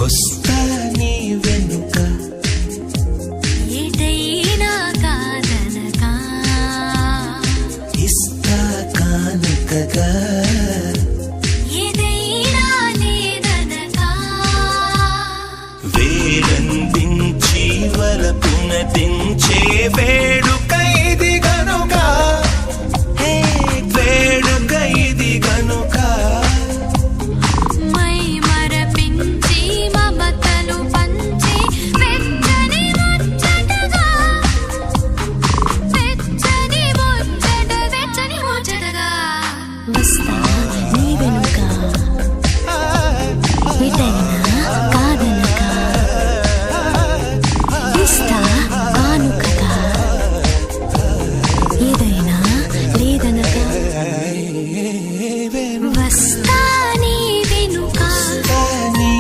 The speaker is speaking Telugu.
వస్తా నీ వెనుక ఏటైనా కాదనగా ఇస్తా కానుకగా ఏదైనా లేదనగా వేలందించి వలపున దించే వేడు